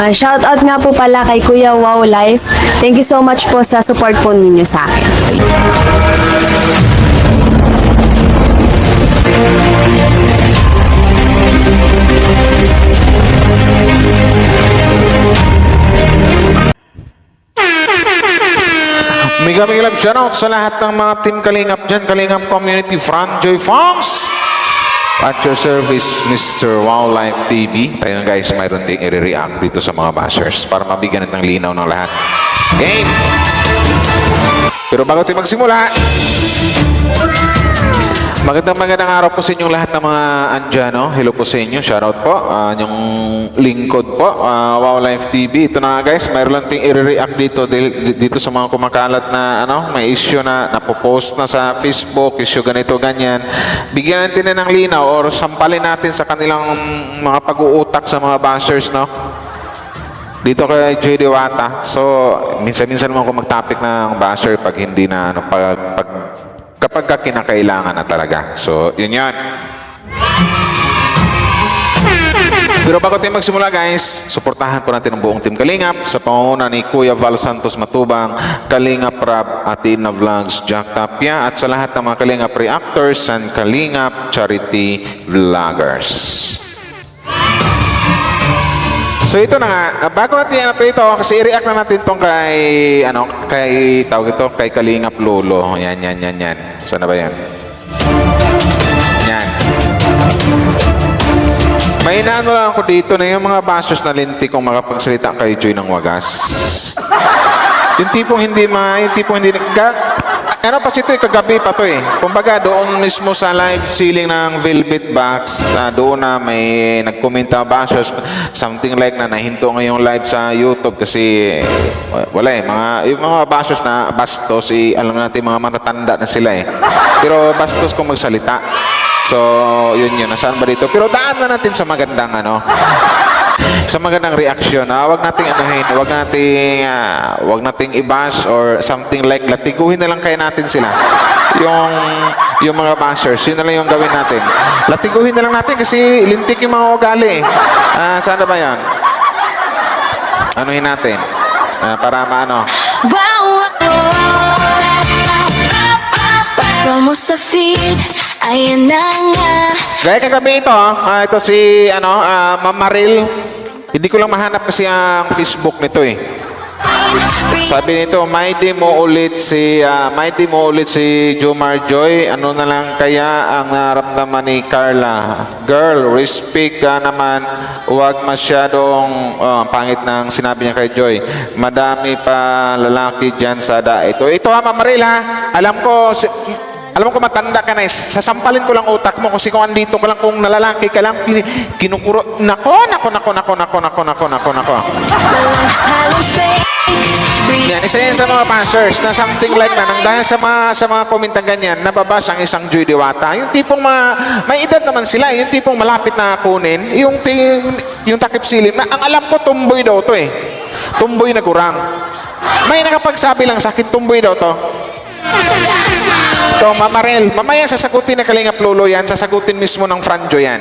Shoutout nga po pala kay Kuya Wow Life. Thank you so much po sa support po ninyo sa akin. Migaming love shoutout sa lahat ng mga team Kalingap dyan, Kalingap Community, Franjoy Fongs. At your service, Mr. Wildlife TV. Tayo guys, mayroon tayong i-react dito sa mga bashers para mabigyan ng linaw ng lahat. Game! Pero bago tayo magsimula, magandang araw po sa inyong lahat ng mga andyan. Hello po sa inyo. Shoutout po. Yung lingkod po. Wildlife TV. Ito na guys. Mayroon lang tayong i-react dito sa mga kumakalat na may issue na napopost na sa Facebook. Issue ganito, ganyan. Bigyan natin na ng linaw or sampalin natin sa kanilang mga pag-uutak sa mga bashers, no? Dito kay Joy Diwata. So, minsan-minsan mo ako mag-topic ng basher pag hindi na, kapag kinakailangan na talaga. So, yun yan. Pero bago tayo magsimula guys, suportahan po natin ang buong Team Kalingap sa pangunguna ni Kuya Val Santos Matubang, Kalingap Rab, Atina Vlogs, Jack Tapia, at sa lahat ng mga Kalingap Reactors and Kalingap Charity Vloggers. So ito na nga, bago natin ito kasi i-react na natin itong kay Kalingap Lolo. Yan. Sana ba yan? Yan. May inaano lang ako dito na yung mga bashers na linti kung makapagsalita kay Joy ng wagas. Yung tipong hindi kasi ito kagabi pa to Kumbaga doon mismo sa live ceiling ng Velvet Box, doon na may nagkomenta bashers, something like na nahinto ngayong live sa YouTube kasi wala yung mga bashers na bastos, alam natin mga matatanda na sila Pero bastos kung magsalita. So, yun. Nasaan ba dito? Pero daan na natin sa magandang sa magandang reaction. Wag nating wag nating i-bash or something like latiguhin na lang kaya natin sila. Yung mga bashers, yun na lang yung gawin natin. Latiguhin na lang natin kasi lintik yung mga ugali sana ba yan? Anuhin natin para maano. Promo sa feed, ayan na nga. Gaya kagabi ito, ito si Ma'am Maril. Hindi ko lang mahanap kasi ang Facebook nito Sabi nito, may di mo ulit si Jomar Joy. Ano na lang kaya ang naramdaman ni Carla? Girl, respect ka naman. Huwag masyadong pangit ng sinabi niya kay Joy. Madami pa lalaki dyan sa ito Ma'am Maril alam ko matanda ka na sasampalin ko lang utak mo kasi kung andito ka lang, kung nalalaki ka lang, kinukuro. Nako. Yan, isa yan sa mga bashers na something like na nang dahil sa mga komentang ganyan, nababasa ang isang Joy Diwata. Yung tipong may edad naman sila, yung tipong malapit na kunin, yung takip silim na ang alam ko tumboy daw to Tumboy na kurang. May nakapagsabi lang sa akin, tumboy daw to. Ito, Ma'am Marel, mamaya sasagutin na Kalingap Lolo yan, sasagutin mismo ng Franjo yan.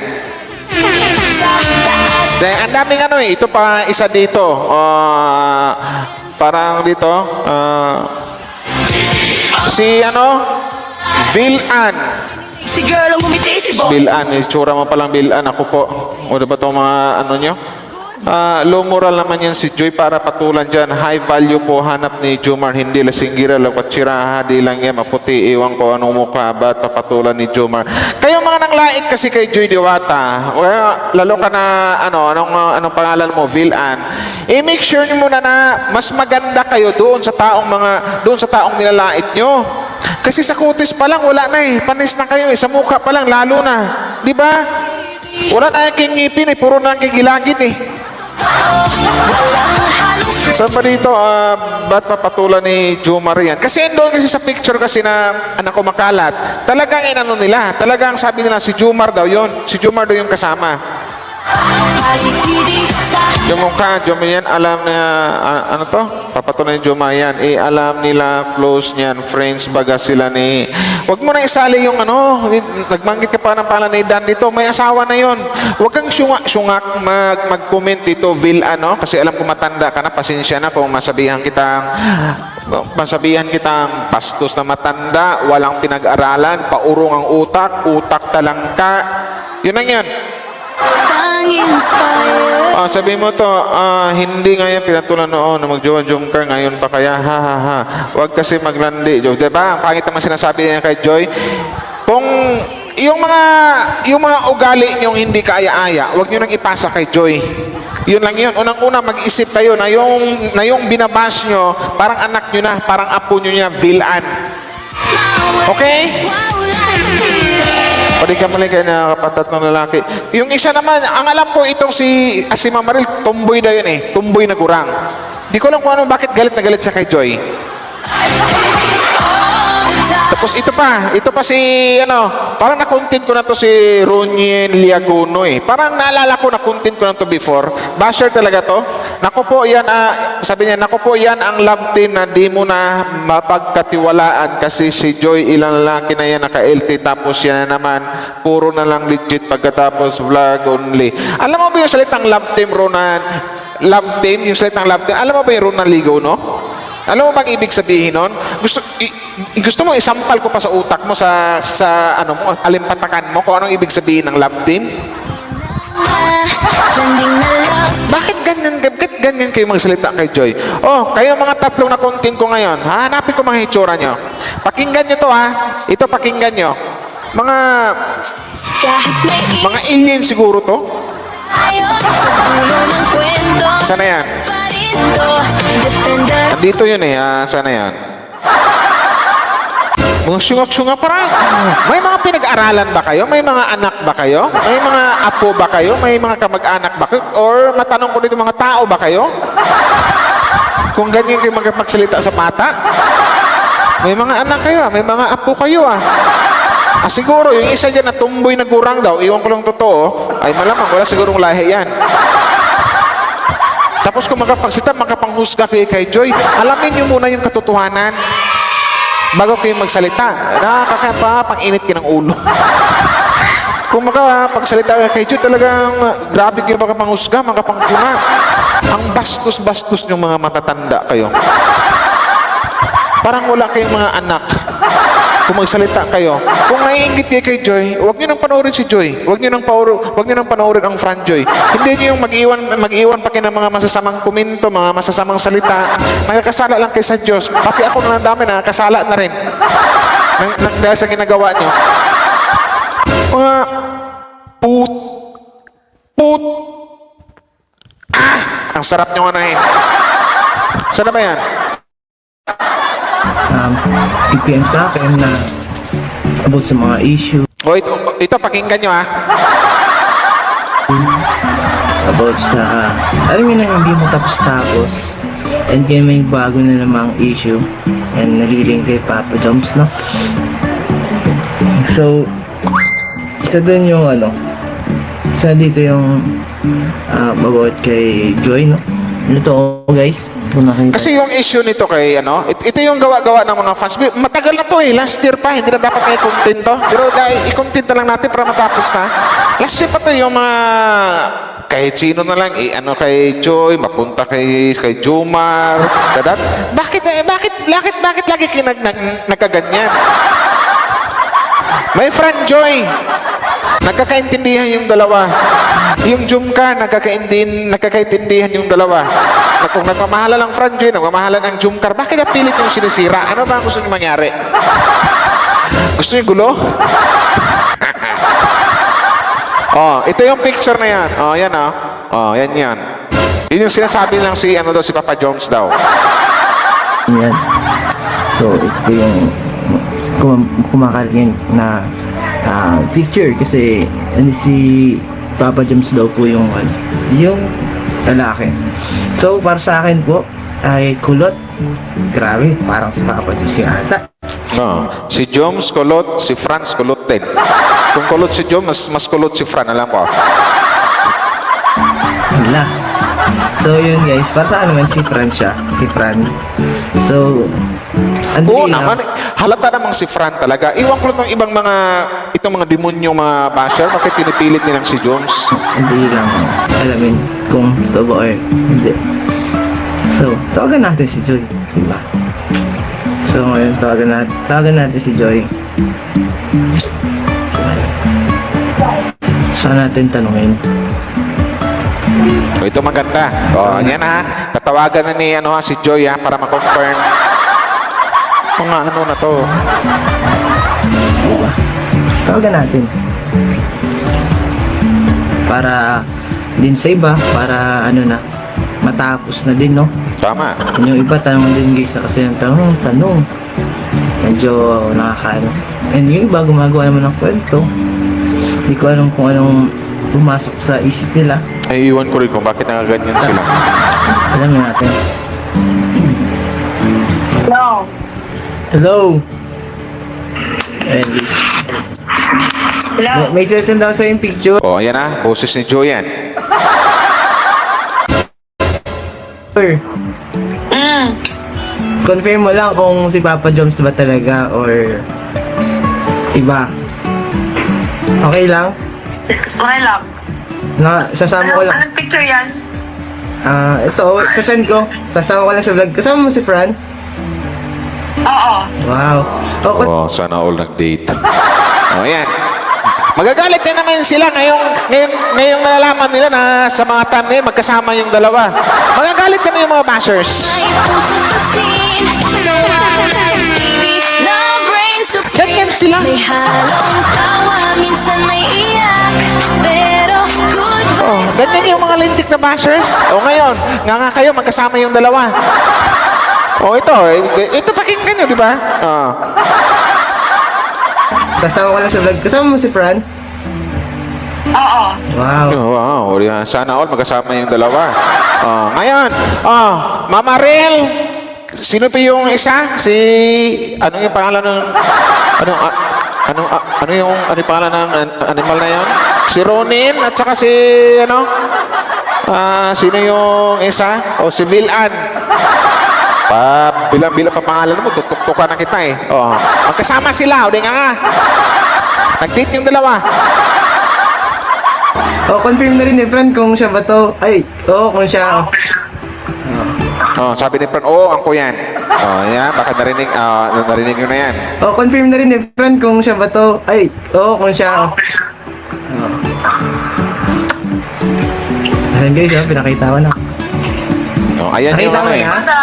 Ang daming ito pa isa dito. Parang dito. Si Vilan. Si girl ang umiti si Bo. Vilan, itsura mo palang Vilan. Ako po. O diba itong mga nyo? Low moral naman yan si Joy para patulan dyan. High value po hanap ni Jomar, hindi lasinggira lakwat-sira, hadi lang yan maputi, iwan ko anong mukha ba't papatulan ni Jomar. Kayo mga nanglait kasi kay Joy Diwata, lalo ka na anong pangalan mo, Vilan, make sure niyo muna na mas maganda kayo doon sa taong nilalait nyo. Kasi sa kutis pa lang wala na panis na kayo sa mukha pa lang lalo na, di ba? Wala na yung ngipin puro na kigilagid Saan ba dito, ba't papatulan ni Jomar yan? Kasi doon kasi sa picture kasi na anak ko makalat, talagang nila, talagang sabi nila si Jomar daw yun, si Jomar daw yung kasama. positivity sa Yung mukha, Joma yan, alam na, ano to? Papatunay Joma yan. Alam nila, close niyan, friends, baga sila ni... Huwag mo na isali yung ano, nagmanggit ka pa ng pala ni Dan dito, may asawa na yon. Huwag kang syungak mag-comment dito, Vil, ano, kasi alam ko matanda ka na, pasensya na kung masabihan kitang bastos na matanda, walang pinag-aralan, paurong ang utak talangka. Yun ang yan. pang-inspire. Sabi mo to, hindi nga yan pinatulan noon na mag-jowa-jumper, ngayon pa kaya, ha. Huwag kasi maglandi, Joy. Diba? Ang pangit naman sinasabi niya kay Joy. Kung yung mga ugali niyong hindi kaaya-aya, huwag niyo nang ipasa kay Joy. Yun lang yun. Unang-una, mag-isip kayo na yung binabas nyo, parang anak nyo na, parang apo nyo niya, Vilan. Okay? Wow, life's beauty. Pwede ka mali kayo na kapatat ng lalaki. Yung isa naman, ang alam ko itong si Maril, tumboy na yun eh. Tumboy na gurang. Di ko alam kung ano, bakit galit na galit siya kay Joy. Tapos ito pa si, parang na-content ko na to si Ronien Liaguno eh. Parang naalala ko, na-content ko na to before. Basher talaga to. Naku po yan, sabi niya, naku po yan ang love team na di mo na mapagkatiwalaan kasi si Joy, ilang lalaki na yan naka-LT tapos yan na naman, puro na lang legit pagkatapos vlog only. Alam mo ba yung salitang love team, Ronan? Love team, yung salitang love team, alam mo ba yung Ronan Ligaw, no? Alam mo bang ibig sabihin nun? Gusto mo isampal ko pa sa utak mo sa ano mo, alimpatakan mo kung anong ibig sabihin ng love team? Trending na love. Bakit ganyan kayo magsalita kay Joy? Kayo mga tatlong na content ko ngayon, hanapin ko mga hitsura nyo. Pakinggan nyo to Ito pakinggan nyo. Kahit may Mga alien siguro to. ayaw sa dulo ng kwento. Sana yan? Pa rin to, defender. Dito yun sana yan? Mga syungak-syungak parang. May mga pinag-aralan ba kayo? May mga anak ba kayo? May mga apo ba kayo? May mga kamag-anak ba kayo? Or matanong ko dito, mga tao ba kayo? Kung ganyan kayo magsalita sa mata? May mga anak kayo, may mga apo kayo siguro, yung isa dyan na tumboy na gurang daw, iwan ko lang totoo, ay malamang, wala sigurong lahi yan. Tapos kung makapanghusga kayo kay Joy, alamin nyo muna yung katotohanan bago kayo magsalita. Pang-init ka ng ulo. Kung makapagsalita ka kay Joy, talagang grabe kayo makapanghusga, makapangpuna. Ang bastos-bastos yung mga matatanda kayo. Parang wala kayong mga anak. Kung magsalita kayo. Kung naiinggit kayo kay Joy, huwag nyo nang panoorin si Joy. Huwag nyo nang panoorin ang Fran Joy. Hindi nyo yung mag-iwan pa kayo ng mga masasamang komento, mga masasamang salita. Nagkakasala lang kayo sa Diyos. Pati ako na dami, nakakasala na rin. Dahil sa ginagawa nyo. Mga ang sarap nyo anahin. Sana ba yan? PM sa akin na about sa mga issue, Ito pakinggan nyo about sa alam mo na hindi mo tapos and kaya may bago na namang issue and naliling kay Papa Jumps, no? So isa dun yung isa dito yung about kay Joy, no? Ito guys, kung nakita. Kasi yung issue nito kay ito yung gawa-gawa ng mga fans. Matagal na to last year pa, hindi na dapat kayo content to. Pero dahil i-content na lang natin para matapos na. Last year pa to yung mga kahit sino na lang, kay Joy, mapunta kay Jomar, Bakit lagi kayo nagkaganyan? My friend Joy, nagkakaintindihan yung dalawa. Yung Jumka, nagkakaintindihan yung dalawa. Kung nagmamahalan ang Fran Joy, nagmamahalan ang Jumkar, bakit napilit yung sinisira? Ano ba ang gusto nyo mangyari? Gusto nyo gulo? Ito yung picture na yan. Yan yan. Yun yung sinasabi lang si Papa Jones daw. Yan. So, ito po yung kumakain na picture kasi si Papa James daw po yung lalaki. So, para sa akin po ay kulot. Grabe, parang si Papa James yung ata. Si Jones kulot, si Franz kulot din. Kung kulot si Jones, mas kulot si Fran, alam ko. Wala. So yun guys, para sa naman si Fran siya. Si Fran. So, Oo Andrea, naman, halata namang si Fran talaga. Iwan ko lang ng ibang mga, itong mga demonyong mga basher, bakit pinipilit nilang si Jones? hindi lang alamin kung gusto ba or hindi. So, tawagan natin si Joy. Diba? So, ngayon, tawagan natin si Joy. So, saan natin tanungin? O, ito maganda. O, yan ha. Tatawagan na ni si Joy ha, para ma-confirm. Mga ano na to. Diba? Tawagan natin. Para din sa iba, para ano na, matapos na din, no? Tama. Yung iba, tanong din guys, kasi yung tanong. Medyo nakakaano. And yung iba, gumagawa naman ng kwento. Hindi ko alam kung anong pumasok sa isip nila. Ay, iwan ko rin kung bakit nakaganyan sila. Alam natin. Hello. Hello! And Hello. may sesend daw sa yung picture. O, ayan ha. Boses ni Joy yan. Confirm mo lang kung si Papa Joms ba talaga or iba. Okay lang? Okay lang. Sasama ko lang. Anong picture yan? Ito, sasend ko. Sasama ko lang sa vlog. Kasama mo si Fran? Oo. Wow. O, sana all nag-date. O, ayan. Magagalit na naman sila ngayong nalalaman nila na sa mga thumbnail magkasama yung dalawa. Magagalit na yung mga bashers. May puso sa scene sa Wow Life TV. Love reigns supreme. Ganyan sila. May halong tawa, minsan may iyak, pero good Oh, vibes. ganyan yung mga lintik na bashers. O ngayon, nga kayo, magkasama yung dalawa. O ito pakinggan nyo, di ba? Oh. Sasama ko lang sa vlog. Kasama mo si Fran? Oo. Wow. Wow, sana all magkasama yung dalawa. Ngayon, Mama Rel, sino pa yung isa? Ano yung pangalan ng ano yung pangalan ng animal na yon? Si Ronin at saka si sino yung isa? O si Vilan. Bilang pa pangalan mo, tutuktukan na kita eh. Magkasama sila, o di nga. Nag-date yung dalawa. Confirm na rin ni Fran kung siya ba to. Ay, kung siya. Sabi ni Fran, angko yan. Yan, baka narinig nyo na yan. Confirm na rin ni Fran kung siya ba to. Ay, kung siya. Ayan guys, pinakita ko na. Ayan yung Nakita mo na?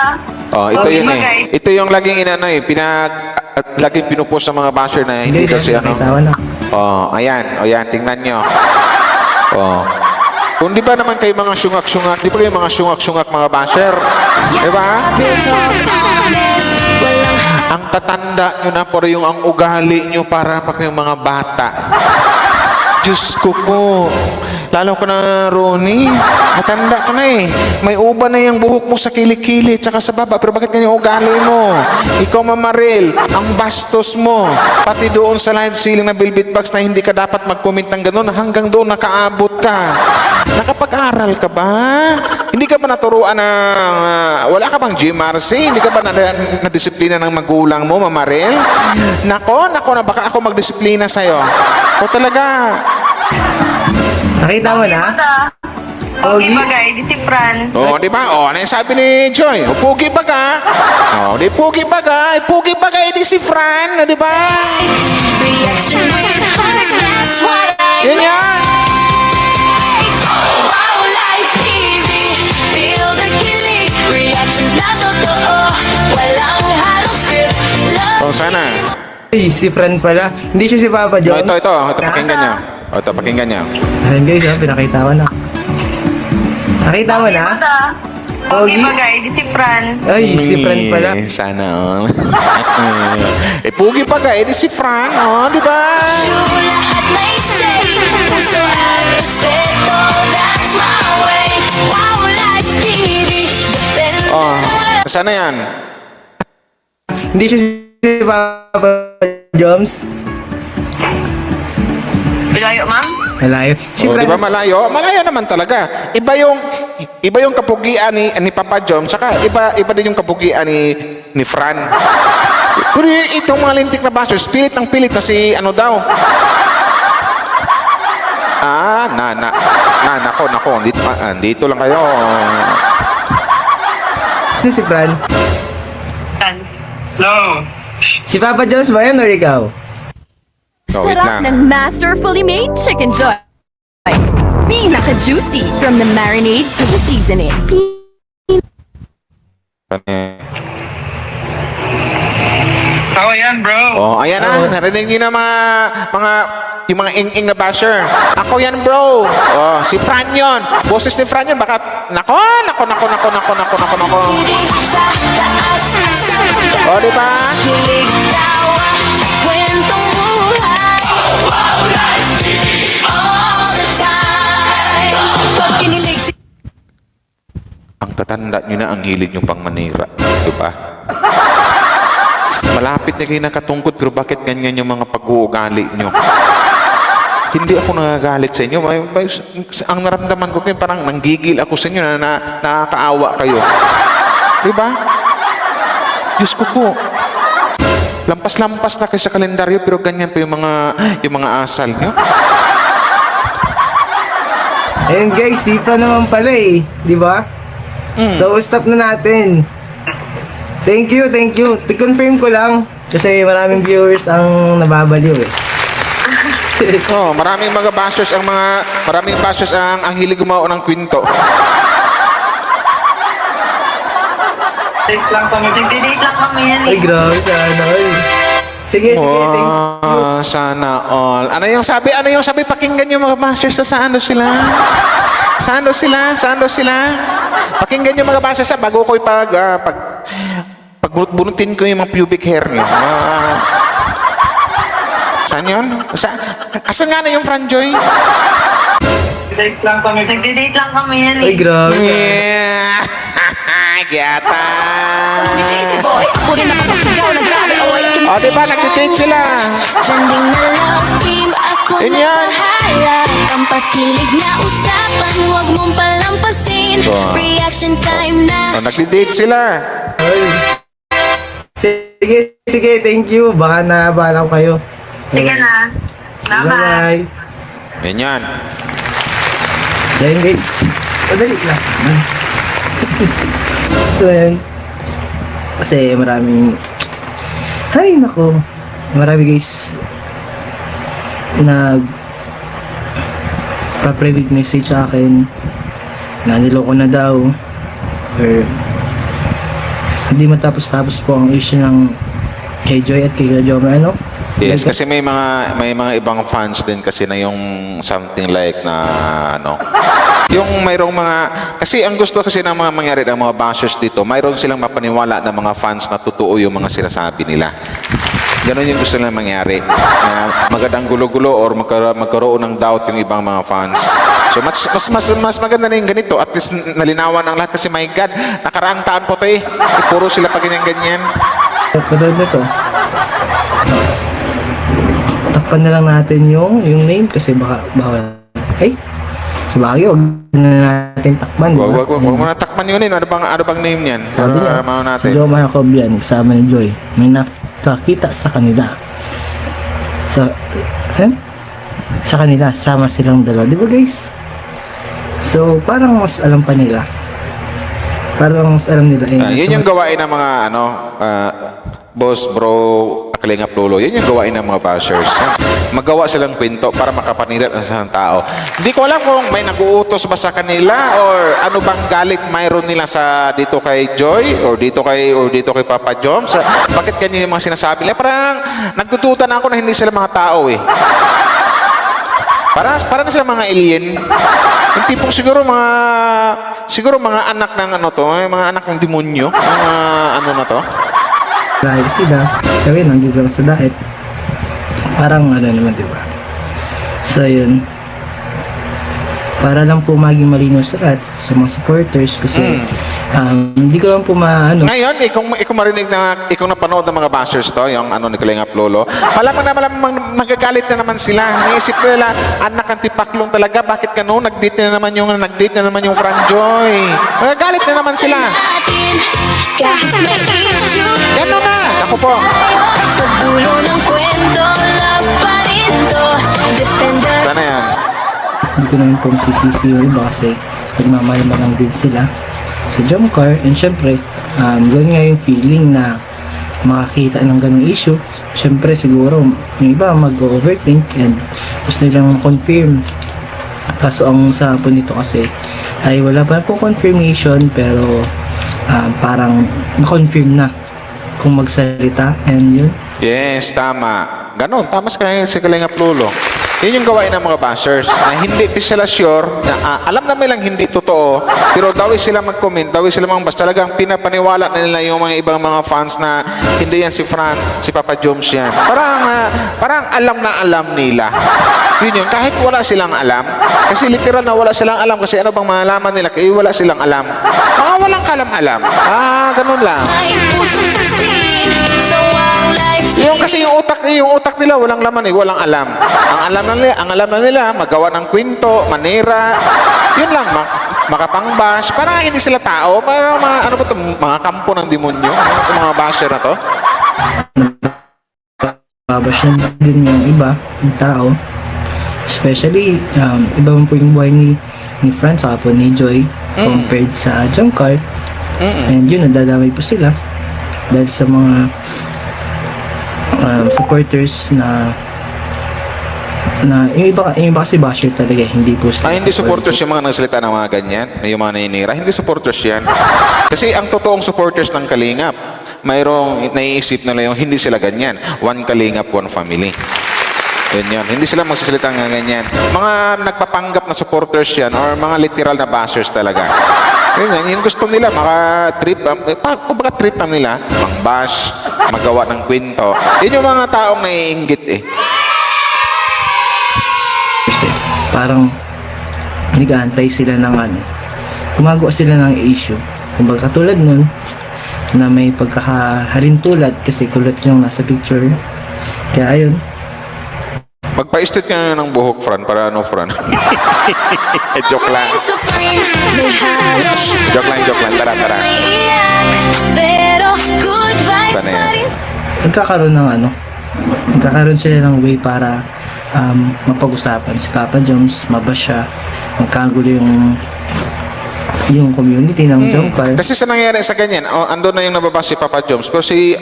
ito yun bagay. Ito yung laging laging pinupost ng mga basher na hindi Guys, kasi pinakita ko na. ayan, tingnan nyo. Kung di ba naman kayo mga syungak-syungak, di ba kayo mga syungak-syungak mga basher? Di ba? Real talk, honest, walang Ang tatanda nyo na, pero yung ang ugali nyo para pa kayong mga bata. Diyos ko po. Lalo ka na, Ronnie. Matanda ka na eh. May uba na yung buhok mo sa kilikili tsaka sa baba. Pero bakit ganyan yung ugali mo? Ikaw, Mama Rel, ang bastos mo. Pati doon sa live ceiling na Velvet Box na hindi ka dapat mag-comment ng gano'n. Hanggang doon nakaabot ka. Nakapag-aral ka ba? Hindi ka ba naturuan ng... wala ka bang GMRC? Hindi ka ba na-disiplina ng magulang mo, Mama Rel? Nako, na baka ako magdisiplina sa'yo. O talaga... Nakita mo na? Okay bagay, di si Fran. di ba? Ano yung sabi ni Joy? Pugi ba ka? Di pugi ba ka? Pugi ba ka? Di si Fran, di ba? reaction with heart. That's what I Yan yan. like. Wow Life TV. Feel the kilig. Reactions na totoo. Walang halong script. Love Sana. Ay, si Fran pala. Hindi siya si Papa Joms. Ito, pakinggan nyo. Ito, pakinggan nyo. Ayan guys, pinakita ko na. Nakita mo na? Okay bagay, di si Fran. Ay, si Fran pala. Sana all. Pugi pa ka, di si Fran, di ba? true lahat may say. Puso at respeto. That's my way. Wow Life TV. Defender. Sana yan. Hindi siya si Papa Joms. Bigayo, ma'am? Malayo. Si O, di ba Francis, malayo? Malayo naman talaga. Iba yung kapugian ni Papa Jom, saka iba din yung kapugian ni Fran. Pero itong mga lintik na bashers, pilit na si ano daw. Nako, dito lang kayo. si Fran. Fran. Si Papa Jones ba yan or ikaw? Oh, wait Sarap lang. ng masterfully made chicken joy. Pinaka-juicy from the marinade to the seasoning. Ako yan, bro. Oh, ayan na, narinig niyo na yung mga ing-ing na basher. Ako yan, bro. Oh, si Fran yun. Boses ni Fran yun, baka, nako. Tiri sa taas, sa baba. Oh, di ba? Kilig, tawa, kwentong buhay. All the time. Pag kinilig si Ang tatanda nyo na ang hilig nyo pang manira. Di ba? Malapit na kayo nakatungkod, pero bakit ganyan yung mga pag-uugali nyo? Hindi ako nagagalit sa inyo. Ang naramdaman ko kayo, parang nanggigil ako sa inyo na nakakaawa kayo. Di ba? Diyos ko po. Lampas-lampas na kayo sa kalendaryo, pero ganyan pa yung mga asal nyo. Ayun guys, sipa naman pala eh. Di ba? So, stop na natin. Thank you. I-confirm ko lang. Kasi maraming viewers ang nababaliw eh. Oh, maraming bashers ang hilig gumawa ng kwento. Date lang kami. Nagde-date lang kami yan Ay, eh. grabe sana. Ay. Sige, thank you. Oh, sana all. Ano yung sabi? Pakinggan yung mga bashers na saan daw sila? Pakinggan yung mga bashers bago ko pagbunot-bunutin ko yung mga pubic hair niyo. Saan yun? Asan nga na yung Franjoy? Date lang kami. Nagde-date lang kami yan Ay, eh. grabe. Yeah. Gyata. Easy boy, ako rin nakapasigaw na grabe. Oy, O, di ba? Nag-date sila. trending na love team. Ako Yun na yan. bahala. Ang pakilig na usapan, huwag mong palampasin. Wow. Reaction time na. O, nag-date sila. Ay. Sige, thank you. Baka naabala ko kayo. Sige na. Bye-bye. Bye-bye. Ganyan. So yun guys, madali lang. So yun, kasi maraming, marami guys private message sa akin na niloko na daw or hindi matapos-tapos po ang issue ng kay Joy at kay Joma, ano? Yes, kasi may mga ibang fans din kasi na yung something like na yung mayroong mga, kasi ang gusto kasi ng mga mangyari ng mga bashers dito, mayroon silang mapaniwala ng mga fans na totoo yung mga sinasabi nila. Ganon yung gusto nilang mangyari. Na magandang gulo-gulo or magkaroon ng doubt yung ibang mga fans. So mas maganda na yung ganito. At least nalinawan ang lahat kasi my God, nakaraang taon po to eh. Puro sila pa ganyan-ganyan. Pagkadal na to. Takpan na lang natin yung name kasi baka sa bagay, huwag na natin takpan. Wag mo na takpan yun eh. Ano bang name niyan? Para maano Si natin. Joma Jacobian, kasama ni Joy. May nakakita sa kanila. Sa kanila, sama silang dalawa. Di ba guys? So, parang mas alam pa nila. Parang mas alam nila. Yun yung gawain ng mga boss, bro, Kalingap Lolo. Yan yung gawain ng mga bashers. Magawa silang kwento para makapanilat sa isang tao. Hindi ko alam kung may nag-uutos ba sa kanila or ano bang galit mayroon nila sa dito kay Joy or dito kay Papa Joms. Bakit ganyan yung mga sinasabi nila? Parang nagtututa na ako na hindi sila mga tao eh. Para na sila mga alien. Yung tipong siguro mga anak ng mga anak ng demonyo. Mga ano na to. privacy na. Kami nandito lang sa diet. Parang ano naman, di ba? So, yun. para lang po maging malinaw sa lahat sa mga supporters kasi hindi ko lang po Ngayon, ikaw marinig na, ikaw napanood ng mga bashers to, yung ano ni Kalingap Lolo, malamang magagalit na naman sila. Naisip nila, anak ang tipaklong talaga, bakit gano'n? Nag-date na naman yung Fran Joy. Magagalit na naman sila. natin kahit may issue. Gano'n na, ako po. Sa dulo ng kwento, love pa rin to. Defender. Sana yan. hindi ko naman po masisisi yung iba kasi nagmamahal lang din sila sa jump car. And syempre, ganun nga yung feeling na makakita ng ganung issue. Syempre siguro yung iba mag-overthink and gusto nilang confirm. Kaso ang sa po nito kasi ay wala pa po confirmation pero parang na-confirm na kung magsalita and yun. Yes, tama. Ganon, tama sa Kalingap Lolo. Yun yung gawain ng mga bashers na hindi pa sila sure, na, alam namin lang hindi totoo, pero daw sila mag-comment, daw sila basta talagang pinapaniwala na nila yung mga ibang mga fans na hindi yan si Fran, si Papa Joms yan. Parang alam na alam nila. Yun yun, kahit wala silang alam, kasi literal na wala silang alam, kasi ano bang malaman nila, kaya wala silang alam. Mga walang kalam-alam. Ganun lang. May puso sa scene. So wow, life Yung kasi yung utak nila walang laman walang alam. Ang alam na nila magawa ng kwento, manira. Yun lang, makapangbash. Para hindi sila tao, para ano ba 'to, mga kampo ng demonyo, yung mga basher na to. Babash na din yung iba, yung tao. Especially, iba man po yung buhay ni Fran saka po ni Joy compared sa jump car. And yun, nadadamay po sila dahil sa mga supporters na yung iba kasi basher talaga, hindi po sila Hindi supporters yung mga nagsalita ng mga ganyan, yung mga naninira. Hindi supporters yan. Kasi ang totoong supporters ng Kalingap, mayroong naiisip nila yung hindi sila ganyan. One Kalingap, one family. Yun. Hindi sila magsasalita ng ganyan. Mga nagpapanggap na supporters yan or mga literal na bashers talaga. Yun yan. Yung gusto nila, maka-trip. Kumbaga trip lang nila, mang-bash, magawa ng kwento. Yun yung mga taong naiinggit eh. kasi parang nag-aantay sila ng gumagawa sila ng issue. Kumbaga katulad nun na may pagkakaharintulad kasi kulot yung nasa picture. Kaya ayun, Magpa-estate ka na ng buhok, Fran, para ano, Fran? Joke lang. supreme. May halos. Joke lang. Tara. May iyak. Pero good vibes Sana pa yan. rin. nagkakaroon sila ng way para mapag-usapan si Papa Joms, mabash siya, magkagulo yung community ng jump car. Kasi sa nangyari sa ganyan, andun na yung nababash si Papa Joms, pero si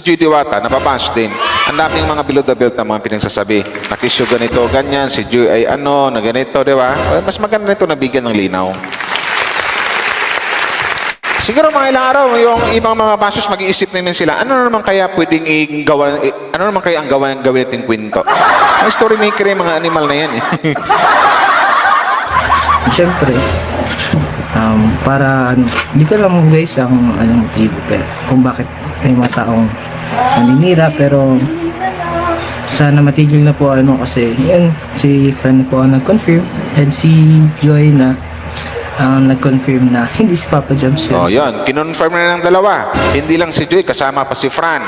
Joy Diwata, nababash din. Ang daming mga below the belt na mga pinagsasabi. Nakisyo ganito, ganyan, si Joy ay na ganito, di ba? Mas maganda nito na bigyan ng linaw. Siguro mga ilang araw, yung ibang mga bashers mag-iisip namin sila, ano naman kaya pwedeng gawa, ano naman kaya ang gawin nating kwento? May story maker yung mga animal na yan eh. Siyempre, para hindi ko alam guys ang motibo pero kung bakit may mga taong naninira, pero sana matigil na po kasi yan, si Fran po ang nag-confirm and si Joy na ang nag-confirm na hindi si Papa Joms yun. Yan. Kinonfirm na ng dalawa. Hindi lang si Joy, kasama pa si Fran.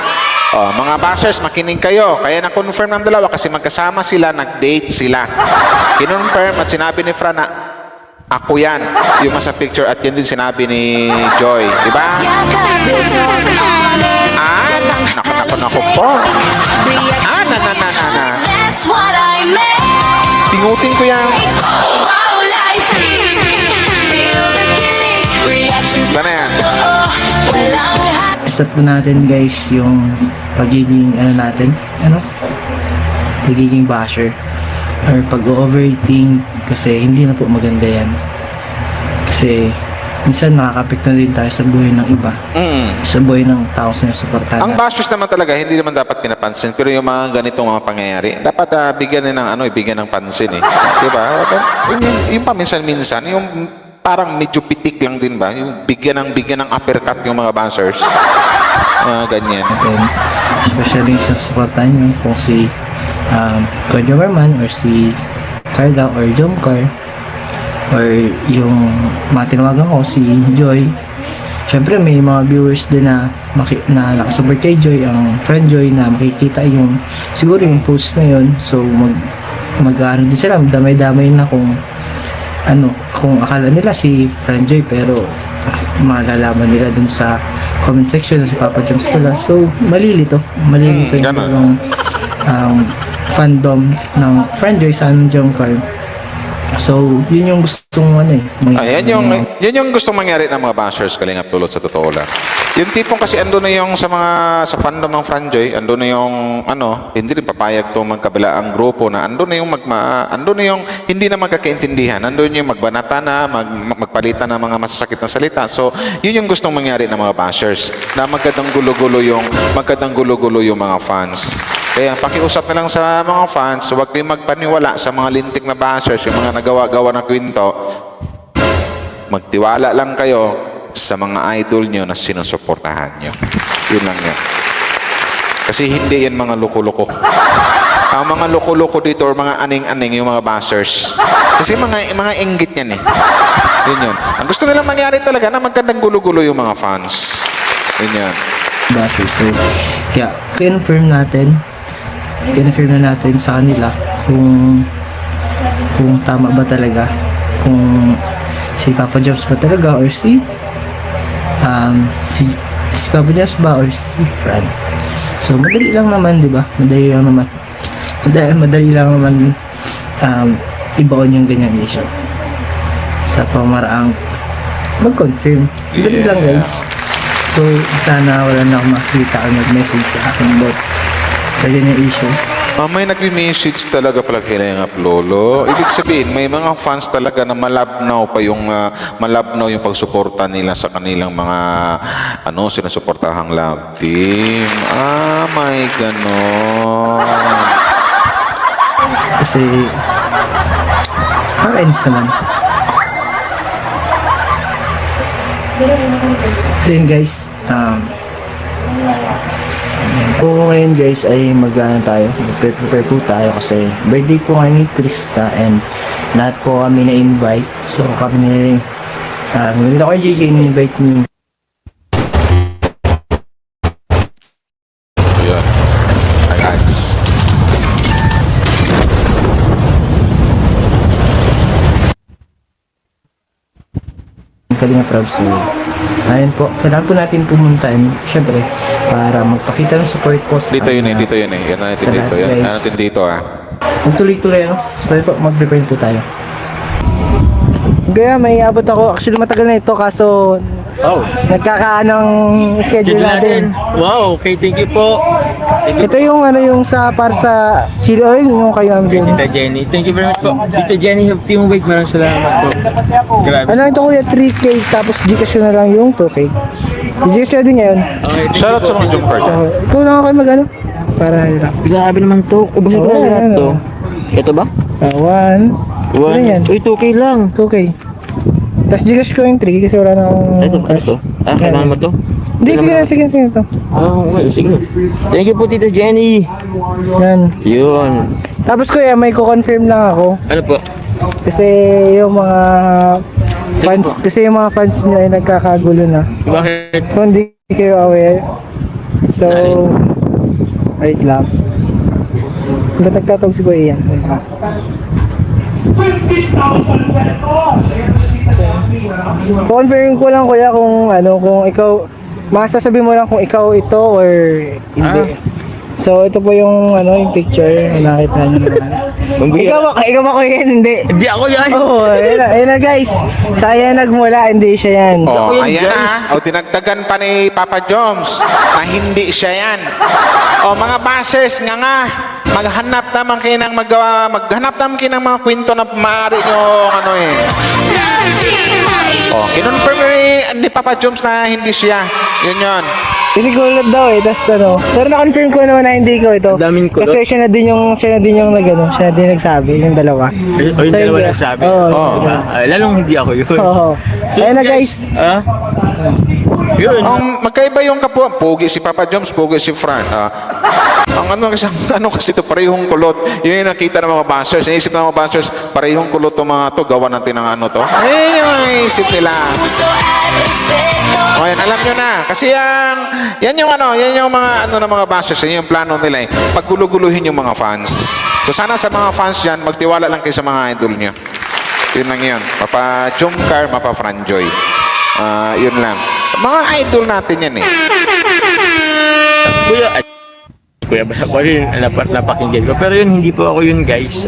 Mga bashers, makinig kayo. Kaya na-confirm ng dalawa kasi magkasama sila, nag-date sila. Kinonfirm at sinabi ni Fran na ako yan, yung nasa picture, at yan din sinabi ni Joy. Diba? Yakap, real talk, honest. Naku po. Reaction, na. that's what I meant. Pingutin ko yan. Wow, life TV. Feel the killing. Reactions. Sana yan. Walang hati. Stop na natin guys yung pagiging pagiging basher or pag-overthink kasi hindi na po maganda yan. Kasi minsan nakakapekto din tayo sa buhay ng iba, sa buhay ng taong sinusuportahan. Ang bashers naman talaga, hindi naman dapat pinapansin. Pero yung mga ganitong mga pangyayari, dapat bigyan din ng bigyan ng pansin eh. Diba? Yung paminsan-minsan, yung parang medyo pitik lang din ba? Yung bigyan ng uppercut yung mga bashers. Ganyan. And especially sa suportahan nyo kung si Kuya Merman or si Carla or Jomcar, or yung mga tinawagan ko si Joy. Syempre may mga viewers din na na nakasupport kay Joy, ang friend Joy, na makikita yung siguro yung post na yun. So mag-ano din sila, damay-damay na kung akala nila si friend Joy, pero malalaman nila dun sa comment section na si Papa Joms pala. So malilito ganun. yung fandom ng friend Joy sa Jump Card. So, yun yung gustong Yan yung gustong mangyari ng mga bashers, Kalingap Lulot, sa totoo lang. Yung tipong kasi ando na yung sa fandom ng Franjoy, ando na yung hindi rin papayag to magkabila ang grupo na ando na yung hindi na magkakaintindihan, ando yung magbanata na, magpalitan ng mga masasakit na salita. So, yun yung gustong mangyari ng mga bashers, na magkadang gulo-gulo yung mga fans. Kaya pakiusap na lang sa mga fans, huwag kayong magpaniwala sa mga lintik na bashers, yung mga nagawa-gawa ng kwento. Magtiwala lang kayo sa mga idol nyo na sinusuportahan nyo. Yun lang yan. Kasi hindi yan mga loko-loko. Ang mga loko-loko dito or mga aning-aning yung mga bashers. Kasi mga inggit yan eh. Yun yun. Ang gusto nilang mangyari talaga na magandang gulo-gulo yung mga fans. Yun yan. bashers. So, kaya confirm na natin sa kanila kung tama ba talaga, kung si Papa Joms ba talaga or si Papa Joms ba or si Fran. So madali lang naman, di ba? Madali lang naman ibaon yung ganyang issue sa pamaraang mag-confirm. Madali lang, guys. So sana wala na akong makita o nag-message sa akin about sa ganyang issue. May nag-message talaga pala kay Kalingap Lolo. Ibig sabihin, may mga fans talaga na malabnaw yung pagsuporta nila sa kanilang mga sinusuportahang love team. May ganon. Kasi nakakainis naman. So yun, guys, kung ngayon, guys, ay mag-prepare po tayo kasi birthday po ngayon ni Trista and lahat po kami na-invite. So kami nila ko JJ in-invite ni Ayan. Hi, guys. Kalingap Robs. Ayun po, kailangan po natin pumunta syempre para magpakita ng support po sa Dito yun eh. Yan natin Sa dito. lahat, Yan guys. natin dito Magtuloy-tuloy, So ayun po, mag-prepare po tayo. Kaya may abot ako, actually matagal na ito kaso nagkakaanong schedule natin. Wow, okay, thank you po. Ito yung yung para sa chili oil, yung kayo namin. Tita Jenny, thank you very much po. Tita Jenny of Team Wake, maraming salamat po. Grabe. Ano ito kuya, 3K tapos Gcash na lang yung 2K. Gcash na din ngayon. Okay, thank Shoutout you sa po. mga jumper dyan. Ikaw lang ako mag-ano? Para Grabe naman to. Ubus Oo, na lahat yan, to. Ito ba? 1. Ano yan? Uy, 2K lang. 2K. Tapos Gcash ko yung 3 kasi wala na akong cash. Ito. Kailangan mo to? Hindi, sige ito. Okay, sige. Thank you po, Tita Jenny. Yan. Yun. Tapos kuya, may ko-confirm lang ako. Ano po? Kasi yung mga fans niya ay nagkakagulo na. Bakit? So hindi kayo aware. So wait lang. Ba't nagtatawag si Kuya Ian? Confirm ko lang kuya kung kung ikaw, masasabi mo lang kung ikaw ito or hindi. So ito po yung yung picture na nakita niyo naman. Ikaw ako yan, hindi. Hindi ako yan. Oo, ayun na guys. Saya nagmula, hindi siya yan. Ayan na. Dinagdagan pa ni Papa Joms na hindi siya yan. Mga bashers nga. Maghanap naman kayo ng mga kwento na maaari nyo Love team, kinonfirm ni Papa Joms na hindi siya. Yun. Kasi gulat daw tapos pero na-confirm ko naman na hindi ko ito. Daming kulot. Kasi siya na din yung nagsabi, yung dalawa. O yung So, dalawa yun, nagsabi? Oo. Lalong hindi ako yun. Oo. So, Ayun na guys. Yun. Magkaiba yung kapwa. Pogi si Papa Joms, pogi si Fran. Ang ano kasi ito, parehong kulot. Yun yung nakita ng mga bashers. Naisip ng mga bashers, parehong kulot itong mga to. Gawa natin ng ano to. Eh, yung naisip nila. Puso at respeto. O yan, alam nyo na. Kasi yan yung mga ng mga bashers. Yan yung plano nila eh. Pagguluguluhin yung mga fans. So sana sa mga fans dyan, magtiwala lang kayo sa mga idol nyo. Yun lang yun. Papa Jomcar, Papa Franjoy. Yun lang. Mga idol natin yan eh. Kuya, ako rin napakinggan ko. Pero yun, hindi po ako yun, guys.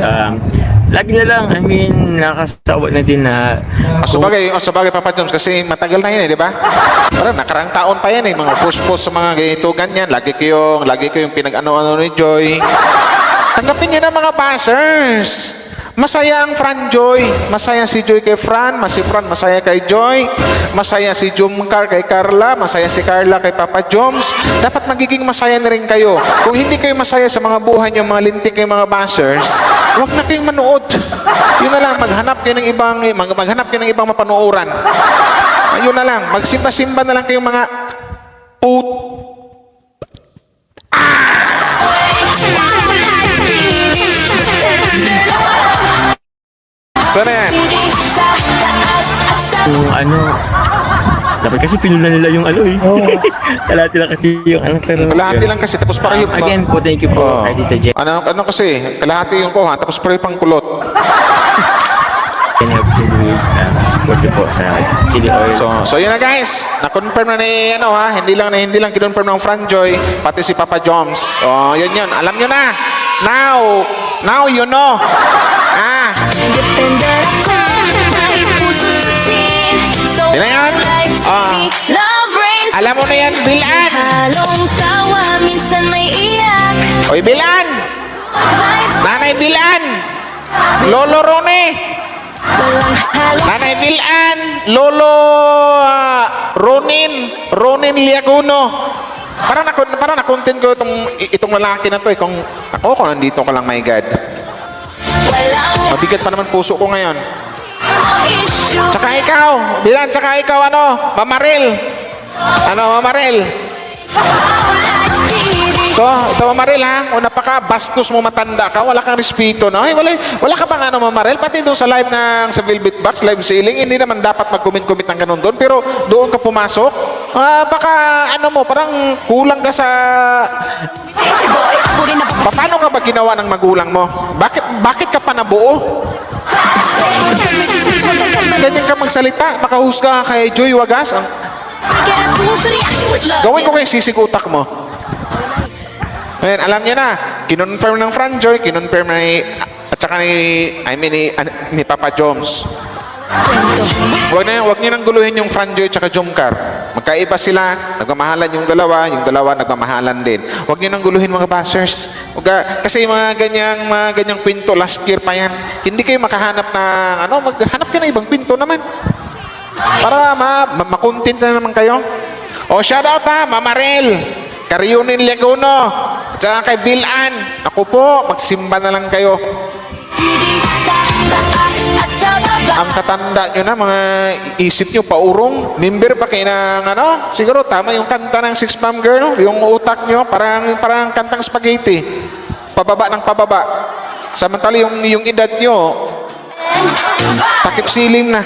Lagi na lang, I mean, nakasawa na din na... Sa bagay, Papa Joms, kasi matagal na yan eh, di ba? Parang nakarang taon pa yan eh, mga push-push sa mga ganito, ganyan. Lagi ko yung pinag-ano-ano ni Joy. Tanggapin nyo na mga bashers. Masaya ang Fran Joy. Masaya si Joy kay Fran. Si Fran masaya kay Joy. Masaya si Jomcar kay Carla. Masaya si Carla kay Papa Joms. Dapat magiging masaya na rin kayo. Kung hindi kayo masaya sa mga buhay nyo, mga lintik kay mga bashers, huwag na kayong manood. Yun na lang, maghanap kayo ng ibang mapanooran. Yun na lang, magsimba-simba na lang kayong mga Sana yan? Sa taas at sa Yung ano, dapat kasi pinula nila yung ano eh. Kalahati lang kasi yung ano. Pero, Kalahati lang kasi, tapos pareho pa. again po, thank you po, Tita Jen. Ano kasi, kalahati yung kuha, tapos pareho pang kulot. Jenny of Team Week. Support niyo po sa Chili Oil. So yun na guys, na-confirm na ni hindi lang kinonfirm ng Franjoy, pati si Papa Joms. Yun, alam nyo na. Now you know. defender ako. May puso sa scene. So Yun na yan. life TV, love reigns. Alam mo na yan, Bilan. Halong tawa, minsan may iyak. Oy, Bilan. Vibes, Nanay Bilan. Lolo Rone. walang halong Nanay Bilan. Lolo Ronin Liaguno. Parang na-content ko itong lalaki na to eh. Kung nandito ka lang, my God. walang Mabigat pa naman puso ko ngayon. issue. Tsaka ikaw, Bilan, Mamaril. Mamaril? Life TV. Ito Mamaril ha, o napaka-bastos mo, matanda ka, wala kang respeto, no? Wala ka bang Mamaril? Pati doon sa live sa Velvet Box, live ceiling, hindi naman dapat mag-comment ng ganun doon, pero doon ka pumasok, baka parang kulang ka sa... Si boy, ako rin napapasigaw. Paano ka ba ginawa ng magulang mo? Bakit ka pa nabuo? Ganyan ka magsalita, makahusga ka kay Joy Wagas. Get a boost reaction with love. Gawin ko kayong sisig utak mo. Ayan, alam niya na. Kinonfirm ng Franjoy, kinonfirm at saka ni Papa Joms. Huwag niyo nang guluhin yung Franjoy at saka Jomcar. Magkaiba sila, nagmamahalan yung dalawa nagmamahalan din. Huwag niyo nang guluhin mga bashers. Kasi mga ganyang pinto, last year pa yan. Hindi kayo makahanap ng, maghanap kayo ng ibang pinto naman. Para makontent na naman kayo. Shoutout Mamarel, Karyunin Leguno, at saka kay Bilan. Ako po, magsimba na lang kayo. TV sa taas at sa baba. Ang tatanda nyo na, mga isip nyo, paurong. Member pa kayo ng siguro tama yung kanta ng Six Mom Girl, yung utak nyo, parang kantang spaghetti. Pababa ng pababa. Samantala yung edad nyo, takip silim na.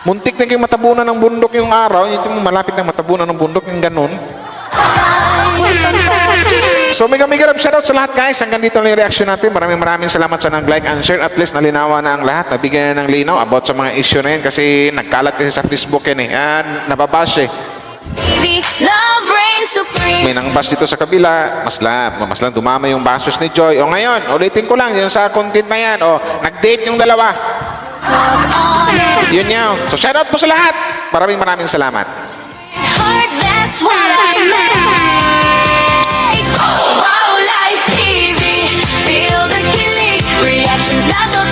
Muntik na kayong matabunan ng bundok yung araw, yung malapit na matabunan ng bundok, yung ganun. So mega love shoutout sa lahat guys. Hanggang dito lang yung reaction natin. Maraming salamat sa nag-like and share. At least nalinawan na ang lahat. Nabigyan na ng linaw about sa mga issue na yun. Kasi nagkalat kasi sa Facebook yan eh. Nababash eh. TV, love reigns supreme. May nangbash dito sa kabila. Mas lang dumama yung bashers ni Joy. Ngayon, ulitin ko lang yun sa content na yan. Nag-date yung dalawa. Talk honest. Yun yan. So shoutout po sa lahat. Maraming salamat. Heart, that's what I meant. Wow, Life TV. Feel the killing reactions, not the